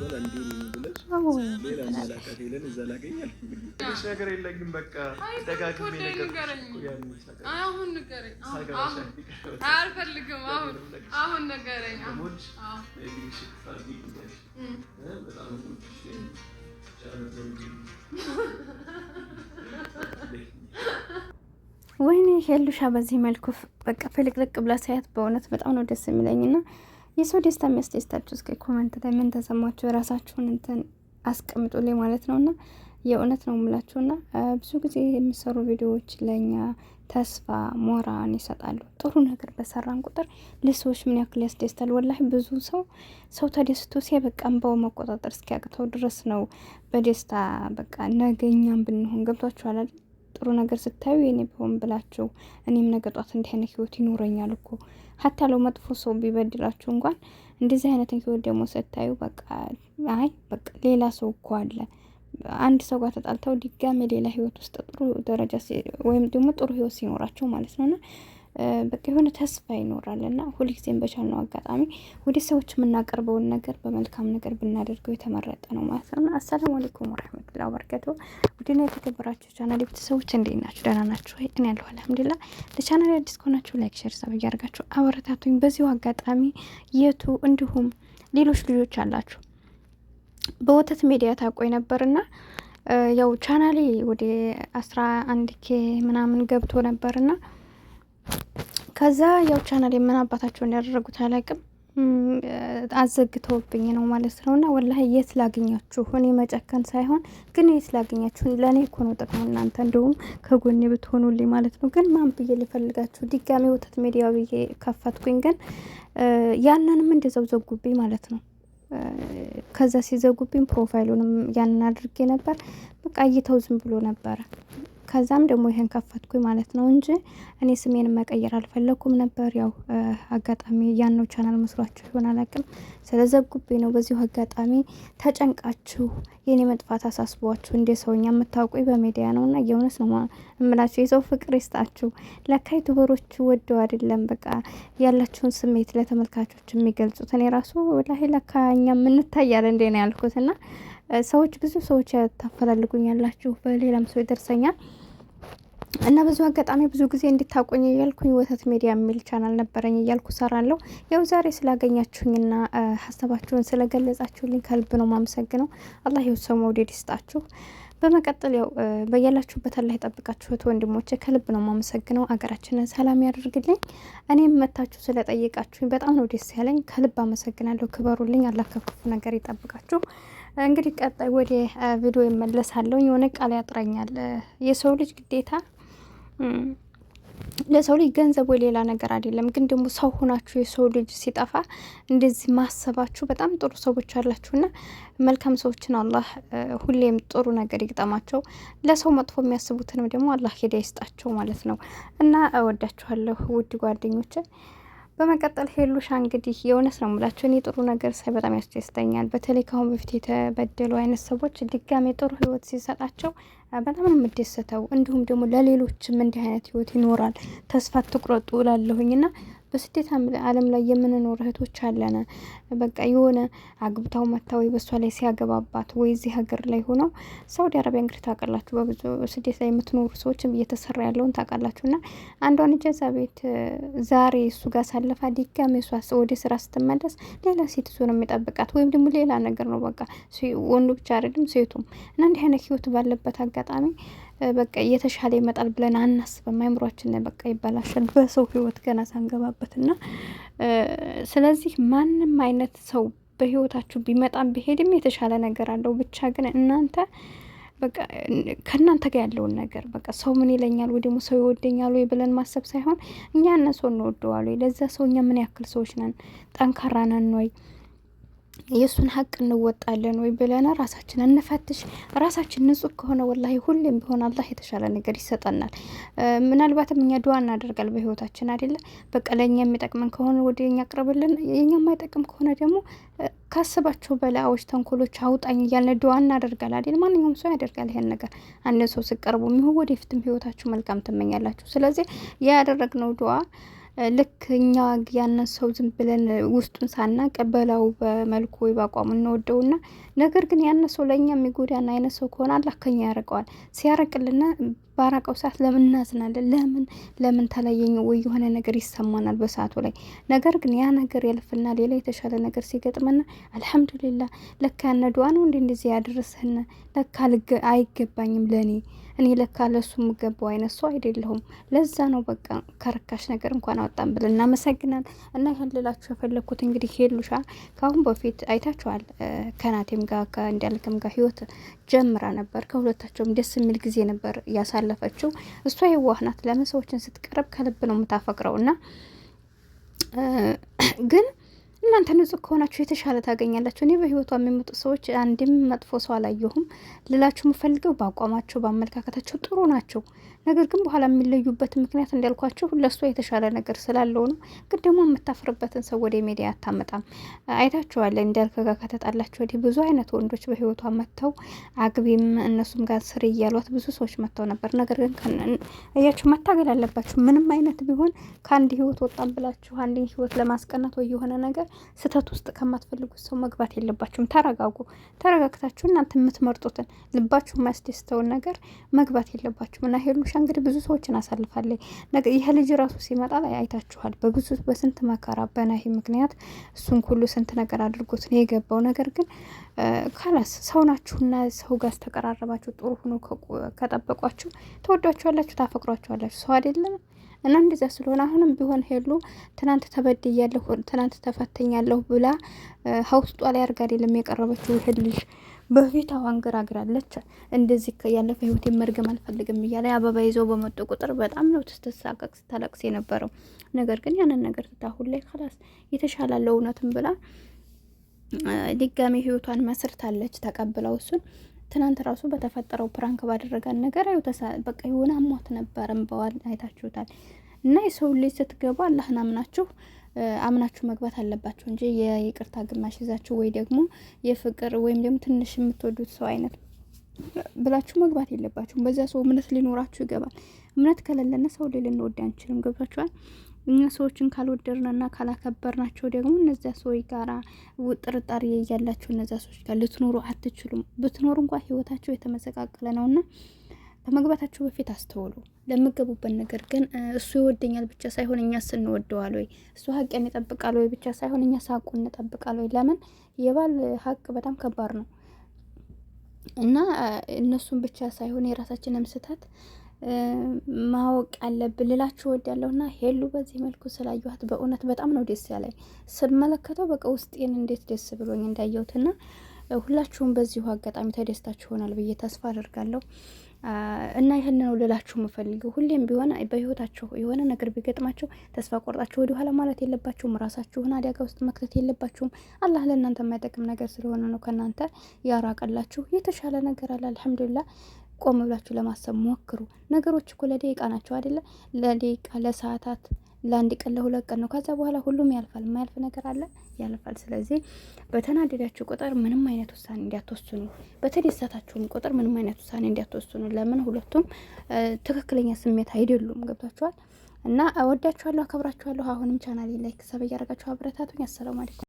ሌላ መላካት የለን እዛ ላገኛል ትንሽ ነገር የለኝም። በቃ ደጋግሜ አሁን ንገረኝ። አልፈልግም። አሁን ንገረኝ። ወይኔ ሄሉሻ በዚህ መልኩ በቃ ፍልቅልቅ ብላ ሳያት በእውነት በጣም ነው ደስ የሚለኝና የሰው ደስታ የሚያስደስታችሁ እስከ ኮመንት ላይ ምን ተሰማችሁ የራሳችሁን እንትን አስቀምጡልኝ ማለት ነውና የእውነት ነው የምላችሁና ብዙ ጊዜ የሚሰሩ ቪዲዮዎች ለኛ ተስፋ ሞራን ይሰጣሉ። ጥሩ ነገር በሰራን ቁጥር ለሰዎች ምን ያክል ያስደስታል። ወላሂ ብዙ ሰው ተደስቶ ሲያበቃ እንባው መቆጣጠር እስኪያቅተው ድረስ ነው በደስታ በቃ ነገኛም ብንሆን ገብቷችኋል አይደል? ጥሩ ነገር ስታዩ የኔ ቢሆን ብላችሁ እኔም ነገ ጧት እንዲህ አይነት ህይወት ይኖረኛል እኮ ሀታ ለው መጥፎ ሰው ቢበድላችሁ እንኳን እንደዚህ አይነት ህይወት ደግሞ ስታዩ በቃ አይ በቃ ሌላ ሰው እኮ አለ። አንድ ሰው ጋር ተጣልተው ድጋሜ ሌላ ህይወት ውስጥ ጥሩ ደረጃ ወይም ደግሞ ጥሩ ህይወት ሲኖራቸው ማለት ነውና በቃ የሆነ ተስፋ ይኖራልና ሁልጊዜም በቻልነው አጋጣሚ ወደ ሰዎች የምናቀርበውን ነገር በመልካም ነገር ብናደርገው የተመረጠ ነው ማለት ነው። አሰላሙ አለይኩም ወራህመቱላሂ ወበረካቱ። ውድና የተከበራችሁ ቻናል ቤተሰቦች እንዴት ናችሁ? ደህና ናችሁ ወይ? እኔ ያለሁ አልሐምዱሊላህ። ለቻናል አዲስ ከሆናችሁ ላይክ፣ ሼር፣ ሰብ እያደረጋችሁ አበረታቱኝ። በዚሁ አጋጣሚ የቱ እንዲሁም ሌሎች ልጆች አላችሁ በወተት ሚዲያ ታቆይ ነበርና ያው ቻናሌ ወደ 11K ምናምን ገብቶ ነበርና ከዛ ያው ቻናል የምን አባታቸው እንዲያደርጉት አላውቅም አዘግተውብኝ ነው ማለት ነውና ወላሂ የት ላገኛችሁ እኔ መጨከን ሳይሆን ግን የት ላገኛችሁ ለኔ እኮ ነው ጥቅሙ እናንተ እንደውም ከጎኔ ብትሆኑልኝ ማለት ነው። ግን ማን ብዬ ልፈልጋችሁ ድጋሜ ወተት ሚዲያ ብዬ ከፈትኩኝ ግን ያንንም እንደዛው ዘጉብኝ ማለት ነው። ከዛ ሲዘጉብኝ ፕሮፋይሉንም ያንን አድርጌ ነበር በቃ እይተው ዝም ብሎ ነበረ። ከዛም ደግሞ ይሄን ከፈትኩኝ ማለት ነው እንጂ እኔ ስሜን መቀየር አልፈለኩም ነበር። ያው አጋጣሚ ያነው ቻናል መስሏችሁ ይሆን አላውቅም ስለዘጉብኝ ነው። በዚሁ አጋጣሚ ተጨንቃችሁ የኔ መጥፋት አሳስቧችሁ እንደ ሰውኛ የምታውቁኝ በሚዲያ ነውና የእውነት ነው እምላችሁ የሰው ፍቅር ይስጣችሁ። ለካ ዩቲዩበሮች ወደው አይደለም በቃ ያላችሁን ስሜት ለተመልካቾች የሚገልጹት። እኔ ራሱ ወላሂ ለካ እኛ ምን ታያለ እንደ ነው ያልኩትና ሰዎች ብዙ ሰዎች ታፈላልጉኝ ያላችሁ በሌላም ሰው ይደርሰኛል እና ብዙ አጋጣሚ ብዙ ጊዜ እንድታቆኝ እያልኩኝ ወተት ሚዲያ የሚል ቻናል ነበረኝ እያልኩ ሰራለሁ። ያው ዛሬ ስላገኛችሁኝና ሀሳባችሁን ስለገለጻችሁልኝ ከልብ ነው ማመሰግነው። አላህ የሰው መውደድ ይስጣችሁ። በመቀጠል ያው በያላችሁበት አላህ ይጠብቃችሁ ወንድሞቼ ከልብ ነው ማመሰግነው። አገራችንን ሰላም ያደርግልኝ። እኔም መታችሁ ስለጠየቃችሁኝ በጣም ነው ደስ ያለኝ። ከልብ አመሰግናለሁ። ክበሩልኝ። አላህ ከክፉ ነገር ይጠብቃችሁ። እንግዲህ ቀጣይ ወደ ቪዲዮ ይመለሳለሁ። የሆነ ቃል ያጥረኛል። የሰው ልጅ ግዴታ ለሰው ልጅ ገንዘብ ወይ ሌላ ነገር አይደለም። ግን ደግሞ ሰው ሆናችሁ የሰው ልጅ ሲጠፋ እንደዚህ ማሰባችሁ በጣም ጥሩ ሰዎች አላችሁና መልካም ሰዎችን አላህ ሁሌም ጥሩ ነገር ይግጠማቸው። ለሰው መጥፎ የሚያስቡትንም ደግሞ አላህ ሂዳ ይስጣቸው ማለት ነው። እና እወዳችኋለሁ ውድ ጓደኞቼ። በመቀጠል ሄሉሻ እንግዲህ የእውነት ነው የምላችሁ እኔ ጥሩ ነገር ሳይ በጣም ያስደስተኛል። በተለይ ከአሁን በፊት የተበደሉ አይነት ሰዎች ድጋሜ ጥሩ ህይወት ሲሰጣቸው በጣም ነው የምደሰተው። እንዲሁም ደግሞ ለሌሎችም እንዲህ አይነት ህይወት ይኖራል ተስፋ አትቁረጡ እላለሁኝና በስደት ዓለም ላይ የምንኖር እህቶች አለን። በቃ የሆነ አግብታው መታው በሷ ላይ ሲያገባባት ወይ እዚህ ሀገር ላይ ሆነው ሳውዲ አረቢያ እንግዲህ ታውቃላችሁ በብዙ ስደት ላይ የምትኖሩ ሰዎችም እየተሰራ ያለውን ታውቃላችሁና አንዷን እጀዛ ቤት ዛሬ እሱ ጋር ሳለፋ ድጋሜ እሷ ወደ ስራ ስትመለስ ሌላ ሴት እሱ ነው የሚጠብቃት ወይም ደግሞ ሌላ ነገር ነው በቃ ወንዱ ብቻ አይደለም ሴቱም እና እንዲህ አይነት ህይወት ባለበት አጋጣሚ በቃ እየተሻለ ይመጣል ብለን አናስብም። አይምሯችን በቃ ይበላሻል በሰው ህይወት ገና ሳንገባበትና ስለዚህ ማንም አይነት ሰው በህይወታችሁ ቢመጣም ቢሄድም የተሻለ ነገር አለው። ብቻ ግን እናንተ በቃ ከናንተ ጋር ያለውን ነገር በቃ ሰው ምን ይለኛል ወይ ደግሞ ሰው ይወደኛል ወይ ብለን ማሰብ ሳይሆን እኛ እነሱ እንወደዋል ወይ ለዛ ሰው እኛ ምን ያክል ሰዎች ነን ጠንካራ ነን ወይ የሱን ሀቅ እንወጣለን ወይ ብለን ራሳችን እንፈትሽ። ራሳችን ንጹህ ከሆነ ወላሂ ሁሌም ቢሆን አላህ የተሻለ ነገር ይሰጠናል። ምናልባትም እኛ ዱዓ እናደርጋለን በህይወታችን አይደለ በቃ ለኛ የሚጠቅመን ከሆነ ወደኛ አቅርብልን፣ የኛ የማይጠቅም ከሆነ ደግሞ ካስባቸው በላዎች ተንኮሎች አውጣኝ እያልን ዱዓ እናደርጋለን አይደል? ማንኛውም ሰው ያደርጋል ይሄን ነገር። አንድ ሰው ሲቀርቡ የሚሆን ወደፊትም ህይወታችሁ መልካም ትመኛላችሁ። ስለዚህ ያደረግነው ዱዓ ልክ እኛ ያንን ሰው ዝም ብለን ውስጡን ሳናቅ በላው በመልኩ ወይ በአቋሙ እንወደውና ነገር ግን ያን ሰው ለእኛ የሚጎዳና አይነት ሰው ከሆነ አላህ ከኛ ያርቀዋል። ሲያረቅልና ባራቀው ሰዓት ለምን እናዝናለን? ለምን ተለየኝ ወይ የሆነ ነገር ይሰማናል በሰዓቱ ላይ። ነገር ግን ያ ነገር ያልፍና ሌላ የተሻለ ነገር ሲገጥመና አልሐምዱሊላህ ለካ ያነ ዱዓ ነው እንደዚህ ያደረሰን ለካ አይገባኝም ለኔ እኔ ለካ ለሱ የምገባው አይነት ሰው አይደለሁም። ለዛ ነው በቃ ከርካሽ ነገር እንኳን አወጣን ብለን እናመሰግናል። እና ይሄን ልላችሁ የፈለኩት እንግዲህ ሄሉሻ ከአሁን በፊት አይታችኋል ከናቴም ጋር ከእንዳልክም ጋር ህይወት ጀምራ ነበር። ከሁለታቸውም ደስ የሚል ጊዜ ነበር ያሳለፈችው። እሷ የዋህ ናት። ለምን ሰዎችን ስትቀርብ ከልብ ነው የምታፈቅረው እና ግን እናንተ ንጹህ ከሆናችሁ የተሻለ ታገኛላችሁ። እኔ በህይወቷ የሚመጡ ሰዎች አንድም መጥፎ ሰው አላየሁም። ልላችሁ የምፈልገው በአቋማቸው በአመለካከታቸው ጥሩ ናቸው። ነገር ግን በኋላ የሚለዩበት ምክንያት እንዳልኳችሁ ለሷ የተሻለ ነገር ስላለው ነው። ግን ደግሞ የምታፍርበትን ሰው ወደ ሚዲያ አታመጣም። አይታችኋል እንዳልክ ጋር ከተጣላችሁ ወዲህ ብዙ አይነት ወንዶች በህይወቷ መጥተው አግቢም እነሱም ጋር ስር እያሏት ብዙ ሰዎች መጥተው ነበር። ነገር ግን እያችሁ መታገል አለባችሁ። ምንም አይነት ቢሆን ከአንድ ህይወት ወጣም ብላችሁ አንድን ህይወት ለማስቀናት ወይ የሆነ ነገር ስህተት ውስጥ ከማትፈልጉት ሰው መግባት የለባችሁም። ተረጋጉ። ተረጋግታችሁ እናንተ የምትመርጡትን ልባችሁ የማያስደስተውን ነገር መግባት የለባችሁም። እና ሄሉሻ እንግዲህ ብዙ ሰዎችን አሳልፋለች። ይህ ልጅ ራሱ ሲመጣ ላይ አይታችኋል። በስንት መከራ በናሂ ምክንያት እሱን ሁሉ ስንት ነገር አድርጎት ነው የገባው። ነገር ግን ካላስ ሰው ናችሁና ሰው ጋር ተቀራረባችሁ ጥሩ ሆኖ ከጠበቋችሁ ተወዷችኋላችሁ፣ ታፈቅሯችኋላችሁ። ሰው አይደለም እና እንደዛ ስለሆነ አሁንም ቢሆን ሄሉ ትናንት ተበድያለሁ ትናንት ተፈተኛለሁ ብላ ሀውስጧ ላይ አርጋ አይደለም የቀረበችው። ይሄ ልጅ በፊት አንገራግራለች። እንደዚህ ያለፈ ህይወት መርገም አልፈልግም እያለ አበባ ይዘው በመጡ ቁጥር በጣም ነው ስትሳቀቅ ስታለቅስ የነበረው። ነገር ግን ያንን ነገር ትታሁን ላይ خلاص የተሻላለ እውነትም ብላ ድጋሚ ህይወቷን መስርታለች ተቀብለው እሱን ትናንት ራሱ በተፈጠረው ፕራንክ ባደረጋን ነገር በቃ የሆነ አሟት ነበርም በዋል አይታችሁታል። እና የሰው ልጅ ስትገቡ አላህን አምናችሁ መግባት አለባችሁ እንጂ የይቅርታ ግማሽ ይዛችሁ ወይ ደግሞ የፍቅር ወይም ደግሞ ትንሽ የምትወዱት ሰው አይነት ብላችሁ መግባት የለባችሁም። በዛ ሰው እምነት ሊኖራችሁ ይገባል። እምነት ከሌለና ሰው ልንወድ አንችልም። ገብታችኋል? እኛ ሰዎችን ካልወደድንና ካላከበርናቸው ደግሞ እነዚያ ሰዎች ጋራ ጥርጣሬ ያላቸው እነዚያ ሰዎች ጋር ልትኖሩ አትችሉም። ብትኖሩ እንኳን ህይወታቸው የተመሰቃቀለ ነውና ከመግባታችሁ በፊት አስተውሉ። ለምገቡበት ነገር ግን እሱ ይወደኛል ብቻ ሳይሆን እኛ ስንወደዋል ወይ እሱ ሀቅን ይጠብቃል ወይ ብቻ ሳይሆን እኛ ሳቁን እንጠብቃል ወይ። ለምን የባል ሀቅ በጣም ከባድ ነው እና እነሱን ብቻ ሳይሆን የራሳችንን ስህተት ማወቅ አለብን ልላችሁ እወዳለሁና ሄሉ በዚህ መልኩ ስላየኋት በእውነት በጣም ነው ደስ ያለኝ። ስመለከተው በቃ ውስጤን እንዴት ደስ ብሎኝ እንዳየሁትና ሁላችሁም በዚሁ አጋጣሚ ተደስታችሁ ይሆናል ብዬ ተስፋ አደርጋለሁ። እና ይሄን ነው ልላችሁ የምፈልገው። ሁሌም ቢሆን በህይወታችሁ የሆነ ነገር ቢገጥማችሁ ተስፋ ቆርጣችሁ ወደ ኋላ ማለት የለባችሁም። ራሳችሁን አደጋ ውስጥ መክተት የለባችሁም። አላህ ለእናንተ የማይጠቅም ነገር ስለሆነ ነው ከእናንተ ያራቀላችሁ። የተሻለ ነገር አለ አልሐምዱሊላህ። ቆም ብላችሁ ለማሰብ ሞክሩ። ነገሮች እኮ ለደቂቃ ናቸው አይደለ? ለደቂቃ ለሰዓታት፣ ለአንድ ቀን፣ ለሁለት ቀን ነው። ከዛ በኋላ ሁሉም ያልፋል። የማያልፍ ነገር አለ? ያልፋል። ስለዚህ በተናደዳችሁ ቁጥር ምንም አይነት ውሳኔ እንዲያትወስኑ፣ በተደሰታችሁም ቁጥር ምንም አይነት ውሳኔ እንዲያትወስኑ። ለምን? ሁለቱም ትክክለኛ ስሜት አይደሉም። ገብታችኋል? እና እወዳችኋለሁ፣ አከብራችኋለሁ። አሁንም ቻናሌ ላይክ ሰብ እያደረጋችሁ አብረታቱኝ። አሰላሙ አለይኩም።